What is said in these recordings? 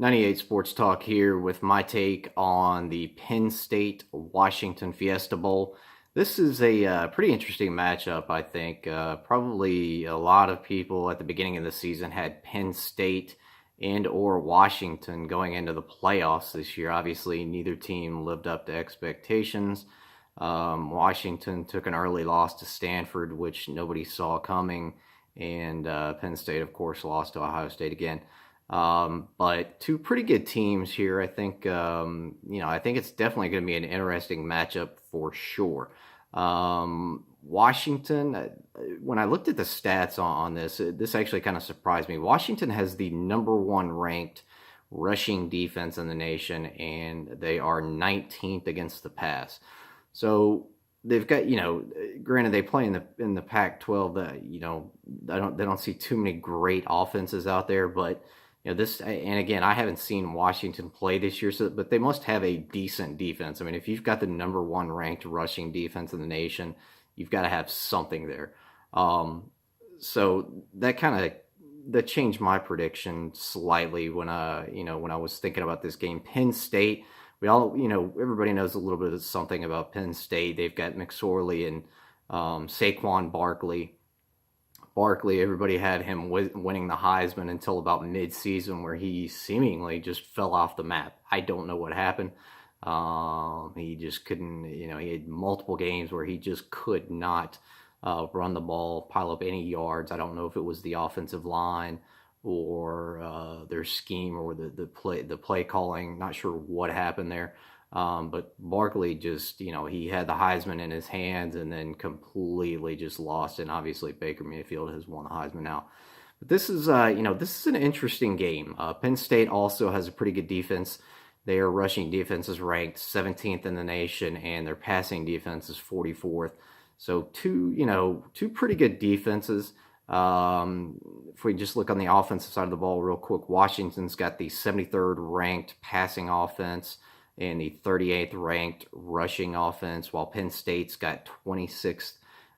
98 Sports Talk here with my take on the Penn State Washington Fiesta Bowl. This is a pretty interesting matchup, I think. Probably a lot of people at the beginning of the season had Penn State and or Washington going into the playoffs this year. Obviously, neither team lived up to expectations. Washington took an early loss to Stanford, which nobody saw coming, and Penn State, of course, lost to Ohio State again. But two pretty good teams here. I think I think it's definitely going to be an interesting matchup for sure. Washington, when I looked at the stats on this, this actually kind of surprised me. Washington has the number one ranked rushing defense in the nation, and they are 19th against the pass. So they've got, granted they play in the Pac-12. They don't see too many great offenses out there, but this, and again, I haven't seen Washington play this year, but they must have a decent defense. I mean, if you've got the number one ranked rushing defense in the nation, you've got to have something there. So that changed my prediction slightly when I was thinking about this game. Penn State, everybody knows a little bit of something about Penn State. They've got McSorley and Saquon Barkley. Everybody had him winning the Heisman until about mid-season, where he seemingly just fell off the map. I don't know what happened. He just couldn't, he had multiple games where he just could not run the ball, pile up any yards. I don't know if it was the offensive line or their scheme or the play calling. Not sure what happened there. But Barkley just, he had the Heisman in his hands and then completely just lost. And obviously Baker Mayfield has won the Heisman now. But this is an interesting game. Penn State also has a pretty good defense. Their rushing defense is ranked 17th in the nation, and their passing defense is 44th. So two pretty good defenses. If we just look on the offensive side of the ball real quick, Washington's got the 73rd ranked passing offense and the 38th ranked rushing offense, while Penn State's got 26th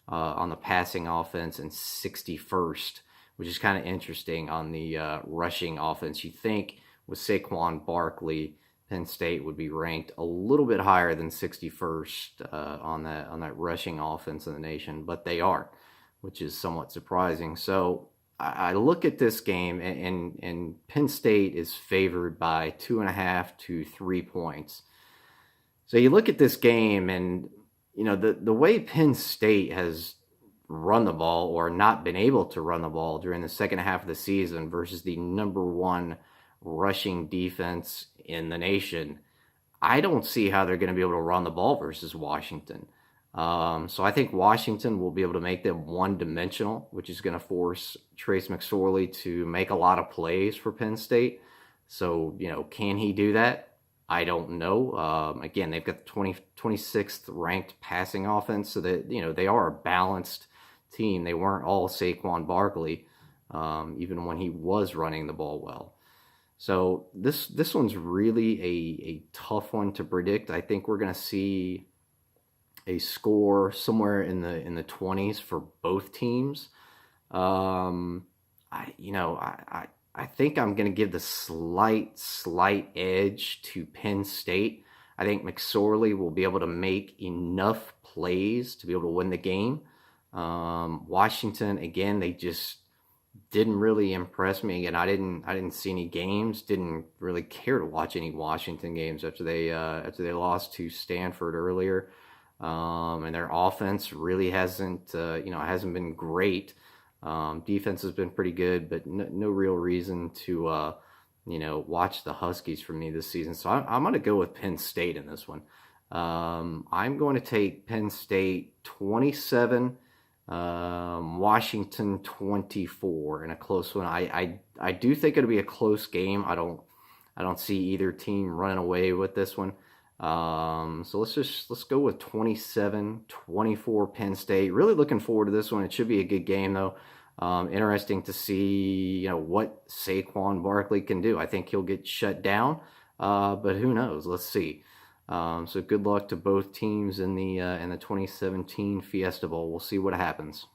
on the passing offense and 61st, which is kind of interesting on the rushing offense. You think with Saquon Barkley, Penn State would be ranked a little bit higher than 61st on that rushing offense in the nation, but they aren't, which is somewhat surprising. So I look at this game, and Penn State is favored by 2.5 to 3 points. So you look at this game, and the way Penn State has run the ball or not been able to run the ball during the second half of the season versus the number one rushing defense in the nation, I don't see how they're going to be able to run the ball versus Washington. So I think Washington will be able to make them one-dimensional, which is going to force Trace McSorley to make a lot of plays for Penn State. So, can he do that? I don't know. Again, they've got the 26th ranked passing offense, so that, they are a balanced team. They weren't all Saquon Barkley, even when he was running the ball well. So this one's really a tough one to predict. I think we're going to see a score somewhere in the 20s for both teams. I think I'm going to give the slight edge to Penn State. I think McSorley will be able to make enough plays to be able to win the game. Washington, again, they just didn't really impress me. Again, I didn't see any games. Didn't really care to watch any Washington games after they lost to Stanford earlier. And their offense really hasn't been great. Defense has been pretty good, but no real reason to, watch the Huskies for me this season. So I'm going to go with Penn State in this one. I'm going to take Penn State 27, Washington 24 in a close one. I do think it'll be a close game. I don't see either team running away with this one. So let's go with 27-24 Penn State. Really looking forward to this one. It should be a good game though. Interesting to see, what Saquon Barkley can do. I think he'll get shut down, but who knows? Let's see. So good luck to both teams in the 2017 Fiesta Bowl. We'll see what happens.